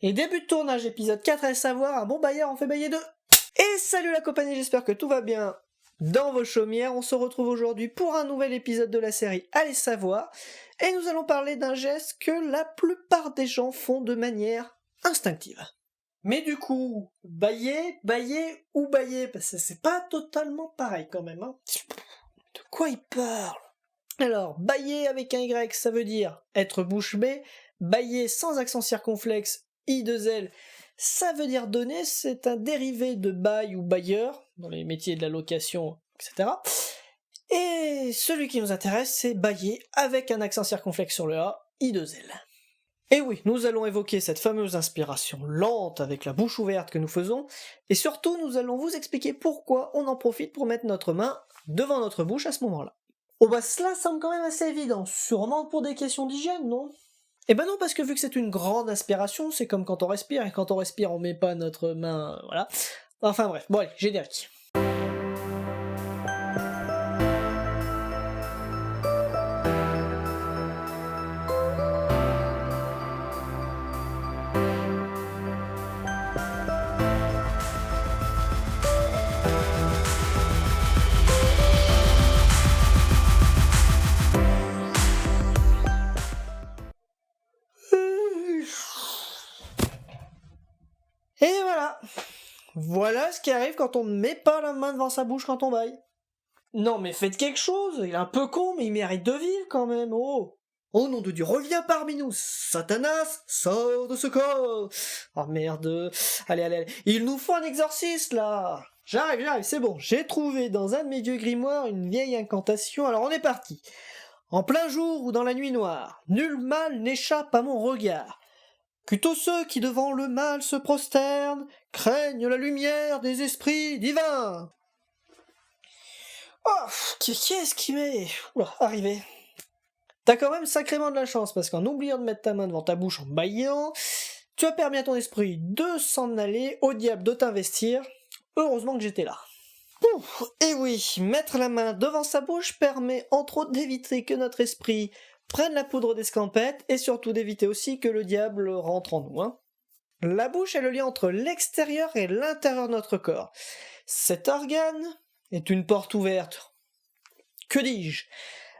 Et début de tournage, épisode 4 à savoir, un bon bailleur en fait bailler deux. Et salut la compagnie, j'espère que tout va bien dans vos chaumières. On se retrouve aujourd'hui pour un nouvel épisode de la série Allez savoir. Et nous allons parler d'un geste que la plupart des gens font de manière instinctive. Mais du coup, bailler ou bailler, parce que c'est pas totalement pareil quand même. Hein. De quoi il parle ? Alors, bailler avec un Y, ça veut dire être bouche bée. Bailler sans accent circonflexe, I2L, ça veut dire donner, c'est un dérivé de bail ou bailleur, dans les métiers de la location, etc. Et celui qui nous intéresse, c'est bailler avec un accent circonflexe sur le A, I2L. Et oui, nous allons évoquer cette fameuse inspiration lente avec la bouche ouverte que nous faisons, et surtout nous allons vous expliquer pourquoi on en profite pour mettre notre main devant notre bouche à ce moment-là. Oh bah cela semble quand même assez évident, sûrement pour des questions d'hygiène, non ? Eh ben non, parce que vu que c'est une grande inspiration, c'est comme quand on respire, et quand on respire on met pas notre main, voilà. Enfin bref, bon allez, générique. Et voilà ce qui arrive quand on ne met pas la main devant sa bouche quand on baille. Non mais faites quelque chose, il est un peu con mais il mérite de vivre quand même, oh. Oh nom de Dieu, reviens parmi nous, Satanas, sors de ce corps. Oh merde, allez, il nous faut un exorciste là. J'arrive, c'est bon, j'ai trouvé dans un de mes vieux grimoires une vieille incantation, alors on est parti. En plein jour ou dans la nuit noire, nul mal n'échappe à mon regard. Que tous ceux qui devant le mal se prosternent craignent la lumière des esprits divins. Oh, qui est-ce qui m'est... Oula, arrivé. T'as quand même sacrément de la chance, parce qu'en oubliant de mettre ta main devant ta bouche en baillant, tu as permis à ton esprit de s'en aller, au diable de t'investir. Heureusement que j'étais là. Et oui, mettre la main devant sa bouche permet entre autres d'éviter que notre esprit prenne la poudre d'escampette et surtout d'éviter aussi que le diable rentre en nous. Hein. La bouche est le lien entre l'extérieur et l'intérieur de notre corps. Cet organe est une porte ouverte. Que dis-je ?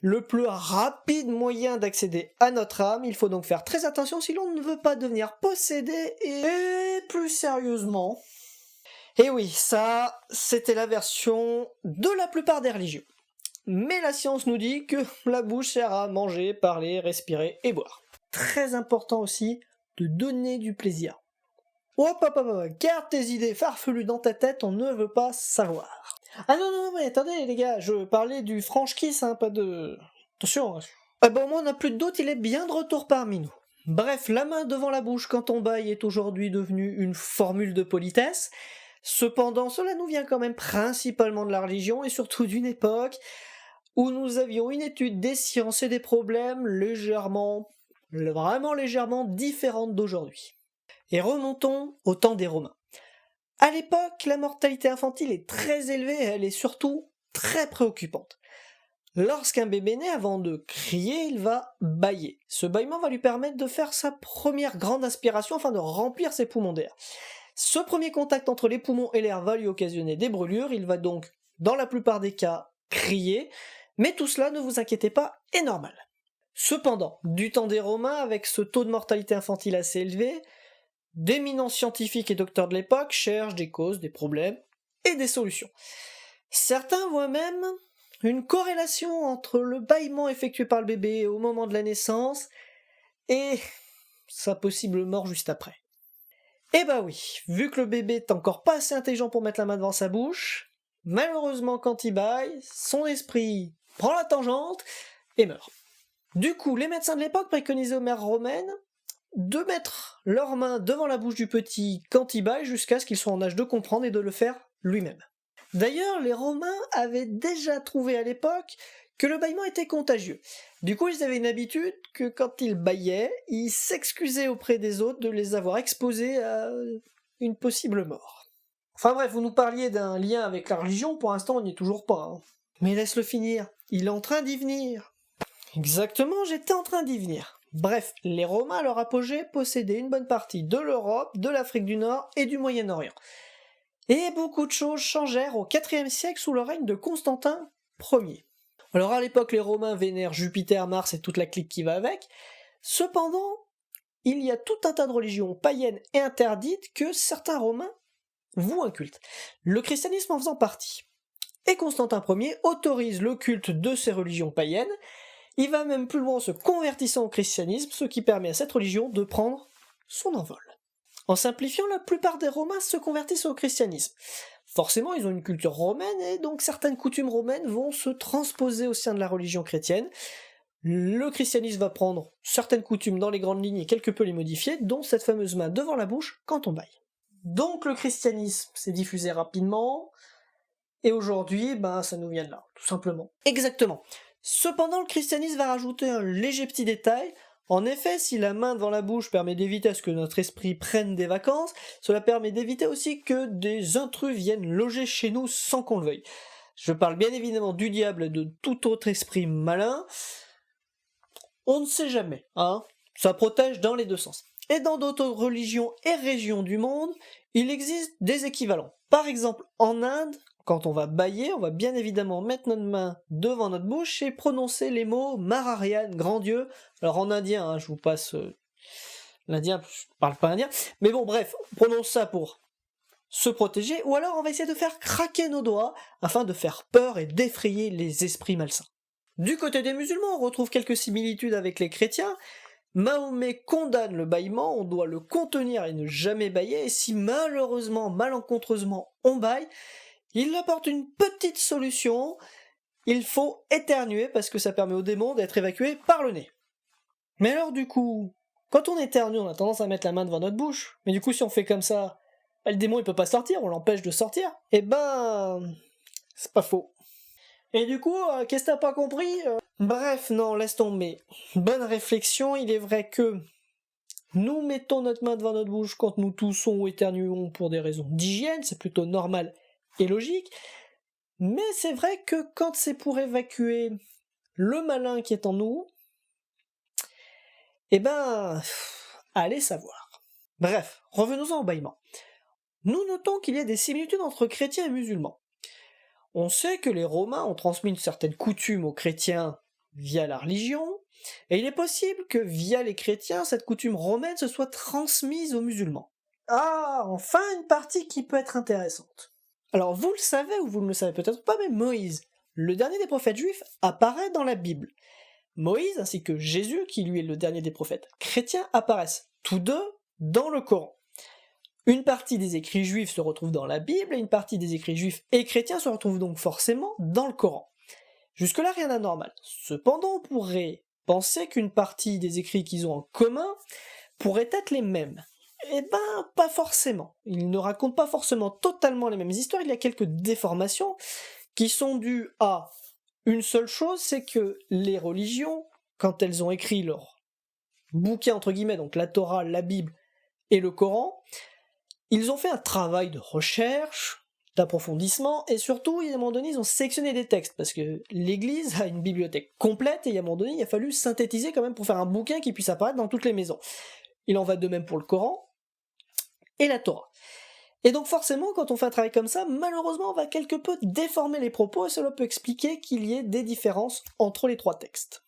Le plus rapide moyen d'accéder à notre âme, il faut donc faire très attention si l'on ne veut pas devenir possédé et plus sérieusement. Et oui, ça, c'était la version de la plupart des religions. Mais la science nous dit que la bouche sert à manger, parler, respirer et boire. Très important aussi de donner du plaisir. Hop, garde tes idées farfelues dans ta tête, on ne veut pas savoir. Ah non, mais attendez les gars, je parlais du French kiss, hein, pas de... Attention. Ah bon, au moins on n'a plus de doute, il est bien de retour parmi nous. Bref, la main devant la bouche quand on baille est aujourd'hui devenue une formule de politesse. Cependant, cela nous vient quand même principalement de la religion et surtout d'une époque où nous avions une étude des sciences et des problèmes vraiment légèrement différente d'aujourd'hui. Et remontons au temps des Romains. À l'époque, la mortalité infantile est très élevée et elle est surtout très préoccupante. Lorsqu'un bébé naît, avant de crier, il va bâiller. Ce bâillement va lui permettre de faire sa première grande aspiration afin de remplir ses poumons d'air. Ce premier contact entre les poumons et l'air va lui occasionner des brûlures, il va donc, dans la plupart des cas, crier, mais tout cela, ne vous inquiétez pas, est normal. Cependant, du temps des Romains, avec ce taux de mortalité infantile assez élevé, d'éminents scientifiques et docteurs de l'époque cherchent des causes, des problèmes et des solutions. Certains voient même une corrélation entre le bâillement effectué par le bébé au moment de la naissance et sa possible mort juste après. Eh bah oui, vu que le bébé est encore pas assez intelligent pour mettre la main devant sa bouche, malheureusement quand il bâille, son esprit prend la tangente et meurt. Du coup, les médecins de l'époque préconisaient aux mères romaines de mettre leurs mains devant la bouche du petit quand il bâille jusqu'à ce qu'il soit en âge de comprendre et de le faire lui-même. D'ailleurs, les Romains avaient déjà trouvé à l'époque que le bâillement était contagieux. Du coup, ils avaient une habitude que quand ils bâillaient, ils s'excusaient auprès des autres de les avoir exposés à une possible mort. Enfin bref, vous nous parliez d'un lien avec la religion, pour l'instant on n'y est toujours pas. Hein. Mais laisse-le finir, il est en train d'y venir. Exactement, j'étais en train d'y venir. Bref, les Romains à leur apogée possédaient une bonne partie de l'Europe, de l'Afrique du Nord et du Moyen-Orient. Et beaucoup de choses changèrent au IVe siècle sous le règne de Constantin Ier. Alors à l'époque, les Romains vénèrent Jupiter, Mars et toute la clique qui va avec. Cependant, il y a tout un tas de religions païennes et interdites que certains Romains vouent un culte. Le christianisme en faisant partie. Et Constantin Ier autorise le culte de ces religions païennes. Il va même plus loin en se convertissant au christianisme, ce qui permet à cette religion de prendre son envol. En simplifiant, la plupart des Romains se convertissent au christianisme. Forcément, ils ont une culture romaine, et donc certaines coutumes romaines vont se transposer au sein de la religion chrétienne. Le christianisme va prendre certaines coutumes dans les grandes lignes et quelque peu les modifier, dont cette fameuse main devant la bouche quand on baille. Donc le christianisme s'est diffusé rapidement, et aujourd'hui, ça nous vient de là, tout simplement. Exactement. Cependant, le christianisme va rajouter un léger petit détail. En effet, si la main devant la bouche permet d'éviter à ce que notre esprit prenne des vacances, cela permet d'éviter aussi que des intrus viennent loger chez nous sans qu'on le veuille. Je parle bien évidemment du diable et de tout autre esprit malin. On ne sait jamais, hein. Ça protège dans les deux sens. Et dans d'autres religions et régions du monde, il existe des équivalents. Par exemple, en Inde, quand on va bâiller, on va bien évidemment mettre notre main devant notre bouche et prononcer les mots Mararyan, grand Dieu. Alors en indien, je vous passe l'indien, je parle pas indien, mais bon bref, on prononce ça pour se protéger, ou alors on va essayer de faire craquer nos doigts afin de faire peur et d'effrayer les esprits malsains. Du côté des musulmans, on retrouve quelques similitudes avec les chrétiens. Mahomet condamne le bâillement, on doit le contenir et ne jamais bâiller, et si malheureusement, malencontreusement, on bâille, il apporte une petite solution, il faut éternuer parce que ça permet au démon d'être évacué par le nez. Mais alors du coup, quand on éternue, on a tendance à mettre la main devant notre bouche, mais du coup si on fait comme ça, le démon il peut pas sortir, on l'empêche de sortir, c'est pas faux. Et du coup, qu'est-ce que t'as pas compris Bref, non, laisse tomber. Bonne réflexion, il est vrai que nous mettons notre main devant notre bouche quand nous toussons ou éternuons pour des raisons d'hygiène, c'est plutôt normal et logique, mais c'est vrai que quand c'est pour évacuer le malin qui est en nous, allez savoir. Bref, revenons-en au bâillement. Nous notons qu'il y a des similitudes entre chrétiens et musulmans. On sait que les Romains ont transmis une certaine coutume aux chrétiens via la religion, et il est possible que via les chrétiens, cette coutume romaine se soit transmise aux musulmans. Ah, enfin une partie qui peut être intéressante. Alors vous le savez ou vous ne le savez peut-être pas, mais Moïse, le dernier des prophètes juifs, apparaît dans la Bible. Moïse ainsi que Jésus, qui lui est le dernier des prophètes chrétiens, apparaissent tous deux dans le Coran. Une partie des écrits juifs se retrouve dans la Bible, et une partie des écrits juifs et chrétiens se retrouve donc forcément dans le Coran. Jusque-là, rien d'anormal. Cependant, on pourrait penser qu'une partie des écrits qu'ils ont en commun pourraient être les mêmes. Pas forcément. Ils ne racontent pas forcément totalement les mêmes histoires, il y a quelques déformations qui sont dues à une seule chose, c'est que les religions, quand elles ont écrit leur bouquin entre guillemets, donc la Torah, la Bible et le Coran, ils ont fait un travail de recherche, d'approfondissement, et surtout, à un moment donné, ils ont sélectionné des textes, parce que l'Église a une bibliothèque complète, et à un moment donné, il a fallu synthétiser quand même pour faire un bouquin qui puisse apparaître dans toutes les maisons. Il en va de même pour le Coran et la Torah. Et donc forcément, quand on fait un travail comme ça, malheureusement, on va quelque peu déformer les propos, et cela peut expliquer qu'il y ait des différences entre les trois textes.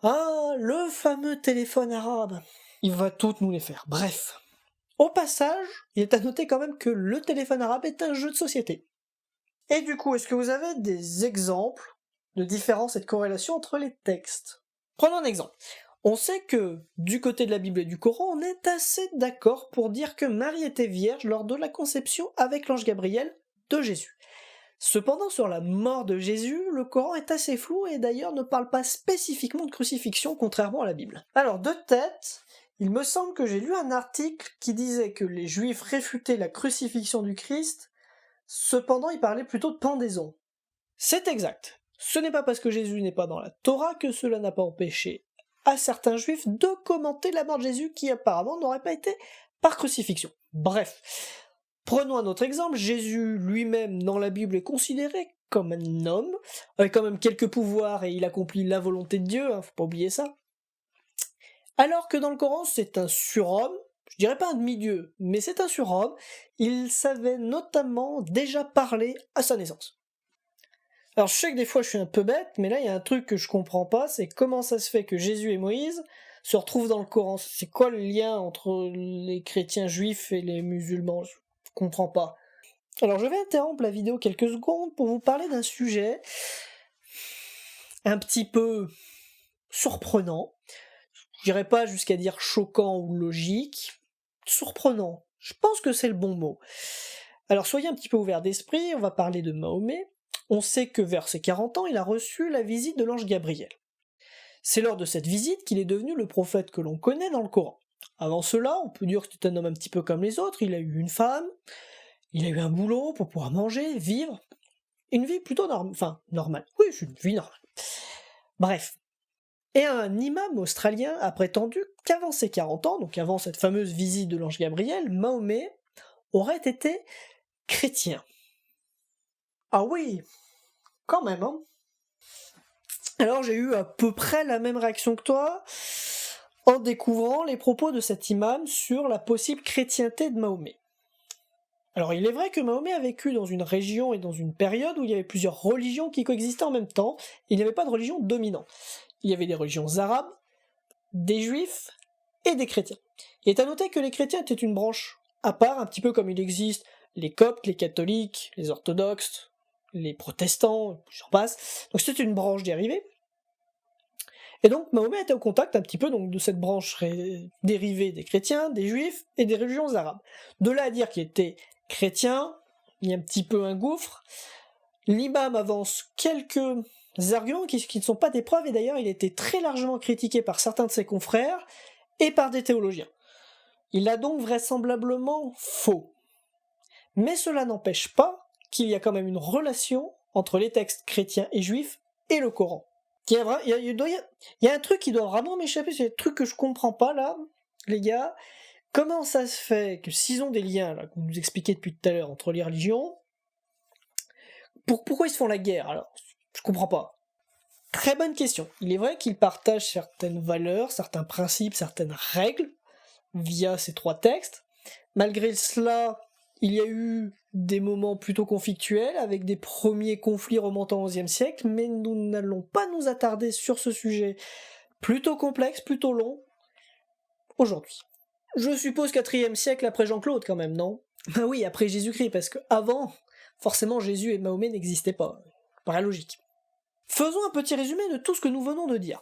Ah, le fameux téléphone arabe, il va toutes nous les faire, bref. Au passage, il est à noter quand même que le téléphone arabe est un jeu de société. Et du coup, est-ce que vous avez des exemples de différences et de corrélations entre les textes ? Prenons un exemple. On sait que, du côté de la Bible et du Coran, on est assez d'accord pour dire que Marie était vierge lors de la conception avec l'ange Gabriel de Jésus. Cependant, sur la mort de Jésus, le Coran est assez flou et d'ailleurs ne parle pas spécifiquement de crucifixion, contrairement à la Bible. Alors, de tête, il me semble que j'ai lu un article qui disait que les Juifs réfutaient la crucifixion du Christ, cependant ils parlaient plutôt de pendaison. C'est exact. Ce n'est pas parce que Jésus n'est pas dans la Torah que cela n'a pas empêché à certains Juifs de commenter la mort de Jésus qui apparemment n'aurait pas été par crucifixion. Bref, prenons un autre exemple. Jésus lui-même dans la Bible est considéré comme un homme, avec quand même quelques pouvoirs et il accomplit la volonté de Dieu, faut pas oublier ça. Alors que dans le Coran, c'est un surhomme, je dirais pas un demi-dieu, mais c'est un surhomme, il savait notamment déjà parler à sa naissance. Alors je sais que des fois je suis un peu bête, mais là il y a un truc que je comprends pas, c'est comment ça se fait que Jésus et Moïse se retrouvent dans le Coran. C'est quoi le lien entre les chrétiens juifs et les musulmans? Je comprends pas. Alors je vais interrompre la vidéo quelques secondes pour vous parler d'un sujet un petit peu surprenant. Je dirais pas jusqu'à dire choquant ou logique. Surprenant. Je pense que c'est le bon mot. Alors soyez un petit peu ouverts d'esprit, on va parler de Mahomet. On sait que vers ses 40 ans, il a reçu la visite de l'ange Gabriel. C'est lors de cette visite qu'il est devenu le prophète que l'on connaît dans le Coran. Avant cela, on peut dire que c'était un homme un petit peu comme les autres, il a eu une femme, il a eu un boulot pour pouvoir manger, vivre. Une vie plutôt normale. Oui, c'est une vie normale. Bref. Et un imam australien a prétendu qu'avant ses 40 ans, donc avant cette fameuse visite de l'ange Gabriel, Mahomet aurait été chrétien. Ah oui, quand même, hein. Alors j'ai eu à peu près la même réaction que toi en découvrant les propos de cet imam sur la possible chrétienté de Mahomet. Alors il est vrai que Mahomet a vécu dans une région et dans une période où il y avait plusieurs religions qui coexistaient en même temps, il n'y avait pas de religion dominante. Il y avait des religions arabes, des juifs et des chrétiens. Il est à noter que les chrétiens étaient une branche à part, un petit peu comme il existe les coptes, les catholiques, les orthodoxes, les protestants, j'en passe. Donc c'était une branche dérivée. Et donc Mahomet était au contact un petit peu donc, de cette branche dérivée des chrétiens, des juifs et des religions arabes. De là à dire qu'il était chrétien, il y a un petit peu un gouffre. L'imam avance quelques arguments qui ne sont pas des preuves, et d'ailleurs il a été très largement critiqué par certains de ses confrères et par des théologiens. Il a donc vraisemblablement faux. Mais cela n'empêche pas qu'il y a quand même une relation entre les textes chrétiens et juifs et le Coran. Il y a un truc qui doit vraiment m'échapper, c'est un truc que je comprends pas là, les gars. Comment ça se fait que s'ils ont des liens, là, que vous nous expliquez depuis tout à l'heure, entre les religions, pourquoi ils se font la guerre alors? Je comprends pas. Très bonne question. Il est vrai qu'ils partagent certaines valeurs, certains principes, certaines règles via ces trois textes. Malgré cela, il y a eu des moments plutôt conflictuels avec des premiers conflits remontant au XIe siècle, mais nous n'allons pas nous attarder sur ce sujet plutôt complexe, plutôt long, aujourd'hui. Je suppose 4e siècle après Jean-Claude quand même, non? Bah oui, après Jésus-Christ, parce que avant, forcément Jésus et Mahomet n'existaient pas. Paraît logique. Faisons un petit résumé de tout ce que nous venons de dire.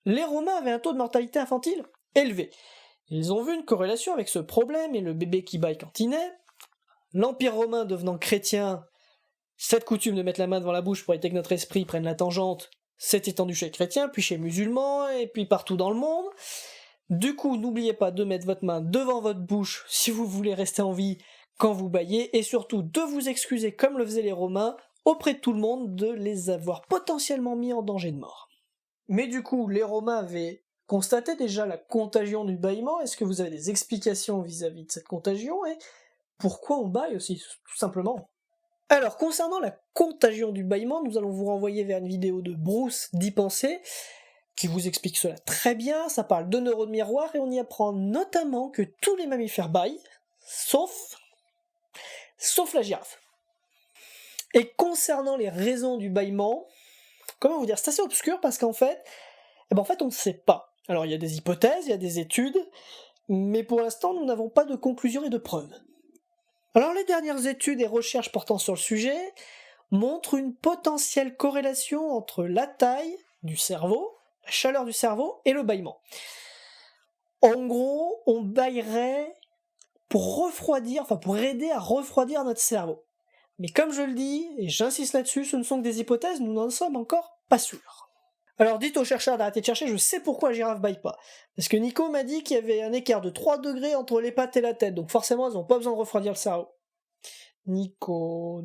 Les Romains avaient un taux de mortalité infantile élevé. Ils ont vu une corrélation avec ce problème et le bébé qui bâille quand il naît. L'Empire romain devenant chrétien, cette coutume de mettre la main devant la bouche pour éviter que notre esprit prenne la tangente s'est étendue chez les chrétiens, puis chez les musulmans, et puis partout dans le monde. Du coup, n'oubliez pas de mettre votre main devant votre bouche si vous voulez rester en vie quand vous bâillez, et surtout de vous excuser comme le faisaient les Romains auprès de tout le monde de les avoir potentiellement mis en danger de mort. Mais du coup, les Romains avaient constaté déjà la contagion du bâillement. Est-ce que vous avez des explications vis-à-vis de cette contagion et pourquoi on bâille aussi, tout simplement? Alors, concernant la contagion du bâillement, nous allons vous renvoyer vers une vidéo de Bruce d'y penser, qui vous explique cela très bien. Ça parle de neurones miroirs et on y apprend notamment que tous les mammifères bâillent, sauf la girafe. Et concernant les raisons du bâillement, comment vous dire, c'est assez obscur parce qu'en fait, on ne sait pas. Alors il y a des hypothèses, il y a des études, mais pour l'instant nous n'avons pas de conclusion et de preuves. Alors les dernières études et recherches portant sur le sujet montrent une potentielle corrélation entre la taille du cerveau, la chaleur du cerveau et le bâillement. En gros, on bâillerait pour aider à refroidir notre cerveau. Mais comme je le dis, et j'insiste là-dessus, ce ne sont que des hypothèses, nous n'en sommes encore pas sûrs. Alors dites aux chercheurs d'arrêter de chercher, je sais pourquoi la girafe bâille pas. Parce que Nico m'a dit qu'il y avait un écart de 3 degrés entre les pattes et la tête, donc forcément elles n'ont pas besoin de refroidir le cerveau. Nico...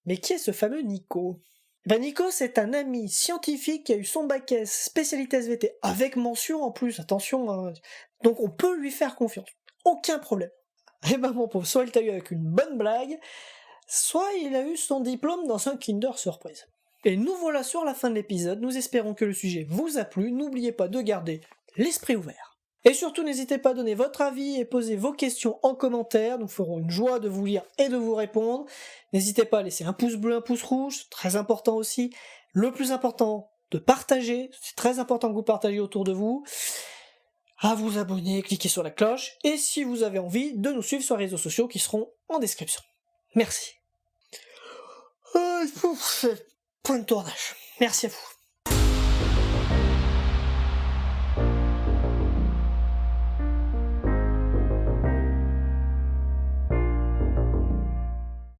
Mais qui est ce fameux Nico? Nico, c'est un ami scientifique qui a eu son bac S, spécialité SVT, avec mention en plus, attention, hein. Donc on peut lui faire confiance. Aucun problème. Et mon pauvre, soit il t'a eu avec une bonne blague, soit il a eu son diplôme dans un Kinder Surprise. Et nous voilà sur la fin de l'épisode, nous espérons que le sujet vous a plu, n'oubliez pas de garder l'esprit ouvert. Et surtout, n'hésitez pas à donner votre avis et poser vos questions en commentaire, nous ferons une joie de vous lire et de vous répondre. N'hésitez pas à laisser un pouce bleu, un pouce rouge, très important aussi. Le plus important, de partager, c'est très important que vous partagiez autour de vous. À vous abonner, cliquez sur la cloche, et si vous avez envie, de nous suivre sur les réseaux sociaux qui seront en description. Merci. Point de tournage. Merci à vous.